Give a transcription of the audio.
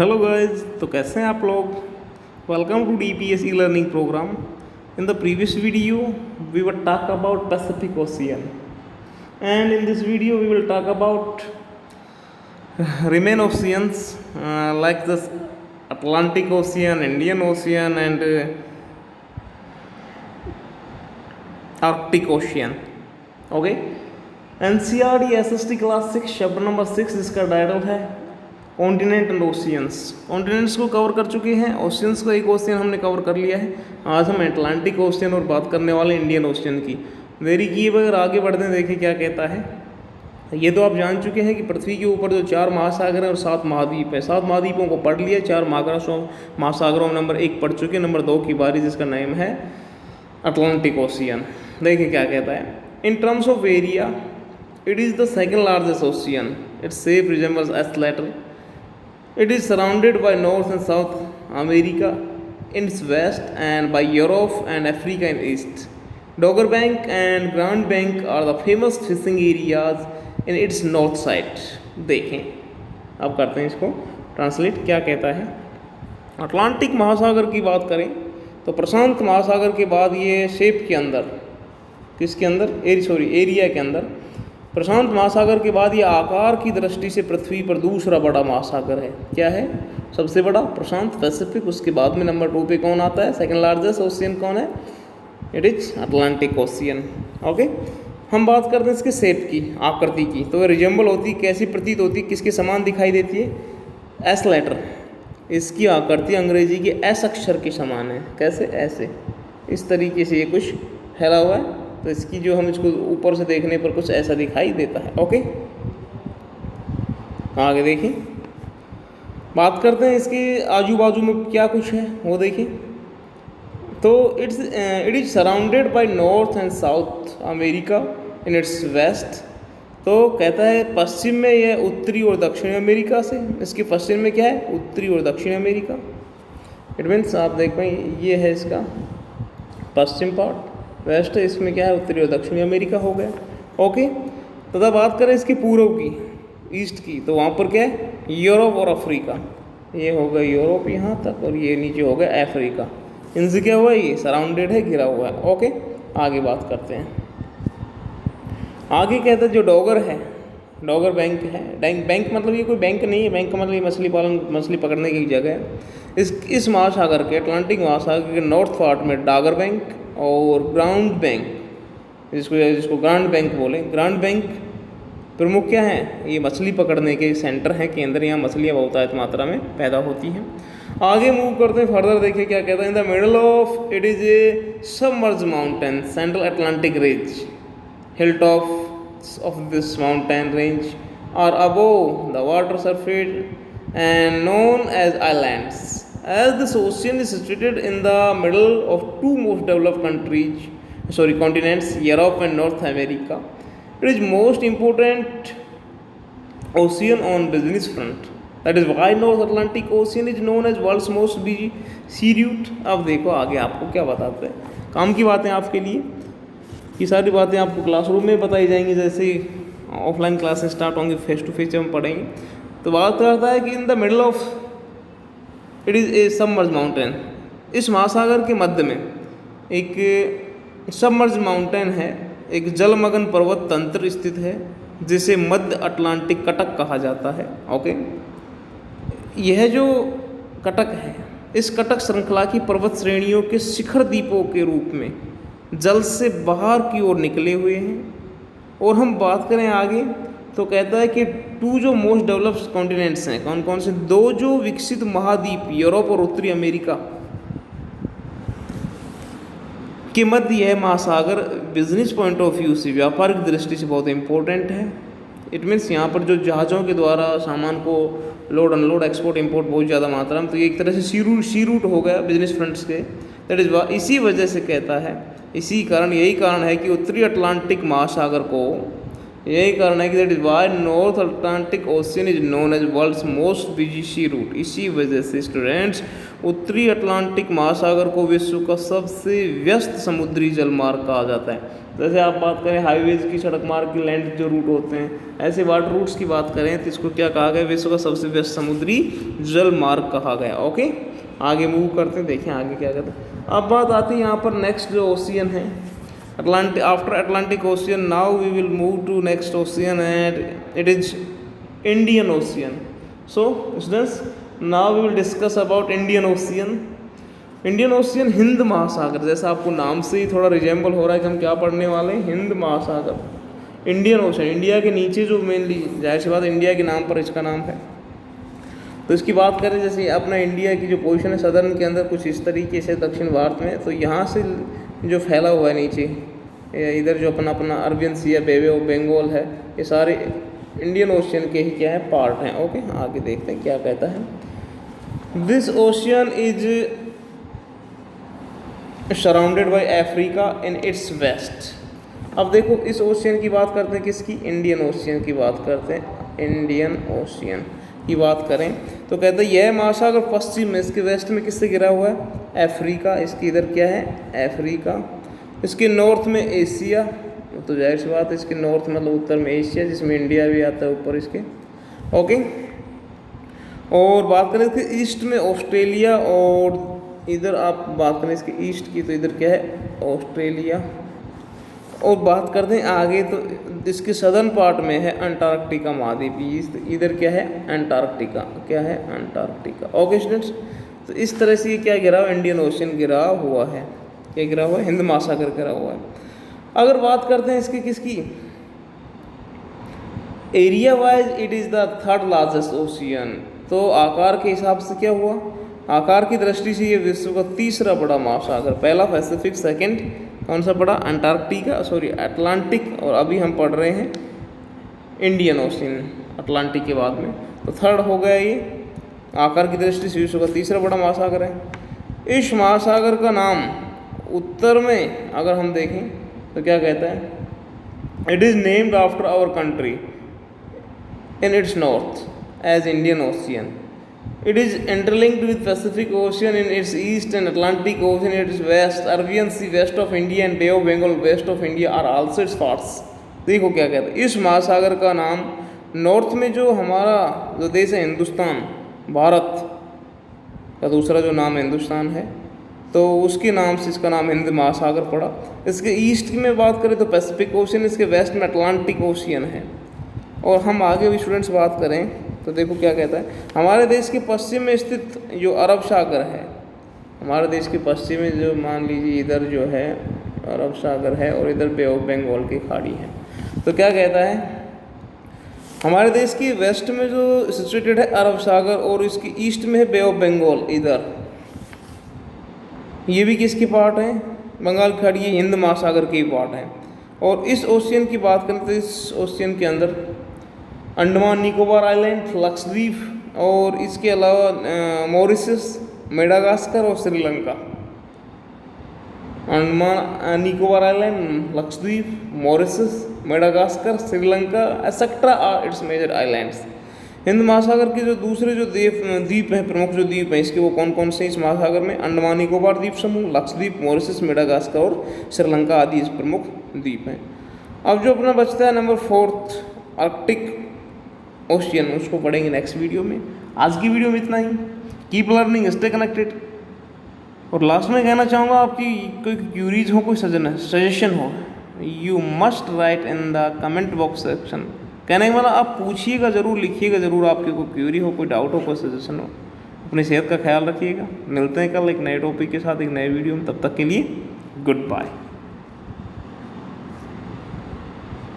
Hello guys, तो कैसे हैं आप लोग। Welcome to DPSC learning program. In the previous video we will talk about Pacific Ocean, and in this video we will talk about remain oceans like the Atlantic Ocean, Indian Ocean, and Arctic Ocean. Okay, NCERT SST class 6 chapter number 6 इसका title है continent and oceans. Continents को cover कर चुके हैं, oceans को एक ocean हमने cover कर लिया है। आज हम अटलांटिक ओशियन और बात करने वाले इंडियन ओशियन की। वेरी की अगर आगे बढ़ते हैं, देखें क्या कहता है। ये तो आप जान चुके हैं कि पृथ्वी के ऊपर जो 4 महासागर हैं और 7 महाद्वीप है। 7 महाद्वीपों को पढ़ लिया, 4 महासागरों में नंबर 1 पढ़ चुके। नंबर 2 की बारी, जिसका नेम है अटलांटिक ओशियन। देखिए क्या कहता है। In terms of area it is the second largest ocean. Its shape resembles S letter. It is surrounded by North and South America in its west and by Europe and Africa in east. Dogger Bank and Grand Bank are the famous fishing areas in its north side. देखें, अब करते हैं इसको translate. क्या कहता है। Atlantic महासागर की बात करें तो प्रशांत महासागर के बाद ये शेप के अंदर, किसके अंदर, एरिया के अंदर, प्रशांत महासागर के बाद ये आकार की दृष्टि से पृथ्वी पर दूसरा बड़ा महासागर है। क्या है सबसे बड़ा? प्रशांत पैसिफिक। उसके बाद में नंबर 2 पे कौन आता है? सेकंड लार्जेस्ट ओशियन कौन है? It is Atlantic ocean. Okay, हम बात करते हैं इसके शेप की, आकृति की। तो रिजेंबल होती, कैसी प्रतीत होती, किसके समान दिखाई देती है? S letter. इसकी आकृति अंग्रेजी के एस अक्षर के समान है। कैसे? ऐसे, इस तरीके से ये कुछ फैला हुआ है। तो इसकी जो हम इसको ऊपर से देखने पर कुछ ऐसा दिखाई देता है। ओके, आगे देखिए, बात करते हैं इसके आजू बाजू में क्या कुछ है वो देखिए। तो it is surrounded by north and south America in its west. तो कहता है पश्चिम में यह उत्तरी और दक्षिणी अमेरिका से। इसके पश्चिम में क्या है? उत्तरी और दक्षिणी अमेरिका। इट मीन्स आप देख पाए ये है इसका पश्चिम पार्ट, वेस्ट है, इसमें क्या है? उत्तरी और दक्षिणी अमेरिका हो गया। ओके, तथा बात करें इसके पूर्व की, ईस्ट की, तो वहाँ पर क्या है? यूरोप और अफ्रीका। ये हो गया यूरोप यहाँ तक, और ये नीचे हो गया अफ्रीका। इनसे क्या हुआ? ये सराउंडेड है, घिरा हुआ है। ओके, आगे बात करते हैं। आगे कहते हैं जो डॉगर है, डॉगर बैंक है। बैंक मतलब ये कोई बैंक नहीं है। बैंक का मतलब ये मछली पालन, मछली पकड़ने की जगह है। इस महासागर के, अटलांटिक महासागर के नॉर्थ पार्ट में डॉगर बैंक और ग्राउंड बैंक, जिसको ग्रांड बैंक बोले। ग्रांड बैंक प्रमुख क्या हैं? ये मछली पकड़ने के सेंटर हैं, केंद्र। यहाँ मछलियाँ बहुतायत मात्रा में पैदा होती हैं। आगे मूव करते हैं फर्दर, देखिए क्या कहता है। In the middle of it is a submerge mountain central Atlantic range. Hill tops of this mountain range are above the water surface and known as islands. As this ocean is situated in the middle of 2 most developed continents, Europe and North America, it is most important ocean on business front. That is why North Atlantic Ocean is known as world's most busy sea route. अब देखो आगे आपको क्या बताते हैं। काम की बातें आपके लिए, ये सारी बातें आपको क्लासरूम में बताई जाएंगी। जैसे ऑफलाइन क्लासेस स्टार्ट होंगी, फेस टू फेस जब हम पढ़ेंगे। तो बात करता है कि इन the middle of it is a submerge mountain. इस महासागर के मध्य में एक सबमर्ज माउंटेन है, एक जलमग्न पर्वत तंत्र स्थित है, जिसे मध्य अटलांटिक कटक कहा जाता है। ओके, यह जो कटक है, इस कटक श्रृंखला की पर्वत श्रेणियों के शिखर द्वीपों के रूप में जल से बाहर की ओर निकले हुए हैं। और हम बात करें आगे तो कहता है कि 2 जो मोस्ट डेवलप्ड कॉन्टिनेंट्स हैं, कौन कौन से? 2 जो विकसित महाद्वीप, यूरोप और उत्तरी अमेरिका के मध्य यह महासागर बिजनेस पॉइंट ऑफ व्यू से, व्यापारिक दृष्टि से बहुत इंपॉर्टेंट है। इट मीन्स यहाँ पर जो जहाज़ों के द्वारा सामान को लोड अनलोड, एक्सपोर्ट इंपोर्ट बहुत ज़्यादा मात्रा में, तो ये एक तरह से सी रूट हो गया बिजनेस फ्रंट्स के। दैट इज इसी वजह से कहता है, इसी कारण, यही कारण है कि उत्तरी अटलांटिक महासागर को यही कारण है कि that is why north Atlantic ocean is known as world's most busy sea route. इसी वजह से स्टूडेंट्स उत्तरी अटलांटिक महासागर को विश्व का सबसे व्यस्त समुद्री जलमार्ग कहा जाता है। जैसे आप बात करें हाईवेज की, सड़क मार्ग की, लैंड जो रूट होते हैं, ऐसे वाटर रूट्स की बात करें तो इसको क्या कहा गया, विश्व का सबसे व्यस्त समुद्री जल मार्ग कहा गया। ओके, आगे मूव करते हैं, देखें आगे क्या कहते हैं। अब बात आती है यहाँ पर नेक्स्ट जो ओशियन है, Atlantic. After Atlantic ocean now we will move to next ocean and it is Indian ocean. So students now we will discuss about Indian ocean. Indian ocean Hind महासागर, जैसा आपको नाम से ही थोड़ा रिजेंबल हो रहा है कि हम क्या पढ़ने वाले हैं, हिंद महासागर। इंडियन ओशन, इंडिया के नीचे जो मेनली, जाहिर सी बात इंडिया के नाम पर इसका नाम है। तो इसकी बात करें, जैसे अपना इंडिया की जो पोजीशन है सदर्न के अंदर कुछ इस तरीके से दक्षिण भारत में, तो यहाँ से जो फैला हुआ है नीचे, इधर जो अपना अरबियन सी है, बे ऑफ बंगाल है, ये सारे इंडियन ओशियन के ही क्या है, पार्ट हैं। ओके, आगे देखते हैं क्या कहता है। This ocean is surrounded by Africa in its west. अब देखो इस ओशियन की बात करते हैं, किसकी, इंडियन ओशियन की बात करते हैं। इंडियन ओशियन की बात करें तो कहते हैं यह महासागर पश्चिम में, इसके वेस्ट में किससे घिरा हुआ है, अफ्रीका। इसके इधर क्या है, अफ्रीका। इसके नॉर्थ में एशिया, तो जाहिर सी बात है इसके नॉर्थ मतलब उत्तर में एशिया, जिसमें इंडिया भी आता है ऊपर इसके। ओके, और बात करें इसके ईस्ट में ऑस्ट्रेलिया, और इधर आप बात करें इसके ईस्ट की तो इधर क्या है, ऑस्ट्रेलिया। और बात करते हैं आगे तो इसके सदर्न पार्ट में है अंटार्कटिका महाद्वीप, इधर क्या है, अंटार्कटिका, क्या है, अंटार्कटिका। ओके स्टूडेंट्स, तो इस तरह से ये क्या गिरा हुआ, इंडियन ओशियन गिरा हुआ है, क्या गिरा हुआ है, हिंद महासागर गिरा हुआ है। अगर बात करते हैं इसकी किसकी, area wise it is the third largest ocean. तो आकार के हिसाब से क्या हुआ, आकार की दृष्टि से ये विश्व का तीसरा बड़ा महासागर, पहला पैसिफिक, सेकंड कौन सा पड़ा, अंटार्कटिका, सॉरी अटलांटिक, और अभी हम पढ़ रहे हैं इंडियन ओशियन अटलांटिक के बाद में, तो थर्ड हो गया ये। आकार की दृष्टि से विश्व का तीसरा बड़ा महासागर है। इस महासागर का नाम उत्तर में अगर हम देखें तो क्या कहता है, it is named after our country in its north as Indian ocean. It is interlinked with Pacific Ocean in its east and Atlantic Ocean in its west. Arabian Sea west of India and Bay of Bengal west of India are also its parts. देखो क्या कहते हैं, इस महासागर का नाम north में जो हमारा जो देश है हिंदुस्तान, भारत का दूसरा जो नाम हिंदुस्तान है, तो उसके नाम से इसका नाम हिंद महासागर पड़ा। इसके ईस्ट की में बात करें तो पैसिफिक ओशियन, इसके वेस्ट में अटलांटिक ओशियन है। और हम आगे भी स्टूडेंट्स बात करें तो देखो क्या कहता है, हमारे देश के पश्चिम में स्थित जो अरब सागर है, हमारे देश के पश्चिम में जो मान लीजिए इधर जो है अरब सागर है और इधर बे ऑफ बंगाल की खाड़ी है, तो क्या कहता है, हमारे देश की वेस्ट में जो सिचुएटेड है अरब सागर और इसकी ईस्ट में है बे ऑफ बंगाल, इधर ये भी किसकी पार्ट है, बंगाल की खाड़ी, ये हिंद महासागर की पार्ट है। और इस ओशियन की बात करें तो इस ओशियन के अंदर अंडमान निकोबार आइलैंड, लक्षद्वीप और इसके अलावा मॉरिशस, मेडागास्कर और Sri Lanka. Andaman Nicobar island, Lakshadweep, Mauritius, Madagascar, Sri Lanka etcetera are its major islands. Hind महासागर के जो दूसरे जो द्वीप हैं, प्रमुख जो द्वीप हैं इसके, वो कौन कौन से इस महासागर में, अंडमान निकोबार द्वीप समूह, लक्षद्वीप, मॉरिशस, मेडागास्कर और श्रीलंका आदि इस प्रमुख द्वीप हैं। अब जो अपना बचता है नंबर 4 आर्कटिक ओशियन, उसको पढ़ेंगे नेक्स्ट वीडियो में। आज की वीडियो में इतना ही। Keep learning, stay connected. और लास्ट में कहना चाहूँगा, आपकी कोई क्यूरीज हो, कोई सजेशन हो, you must write in the comment box section. कहने का मतलब आप पूछिएगा ज़रूर, लिखिएगा ज़रूर, आपकी कोई क्यूरी हो, कोई डाउट हो, कोई सजेशन हो। अपनी सेहत का ख्याल रखिएगा। मिलते हैं कल एक नए टॉपिक के साथ, एक नए वीडियो में। तब तक के लिए गुड बाय।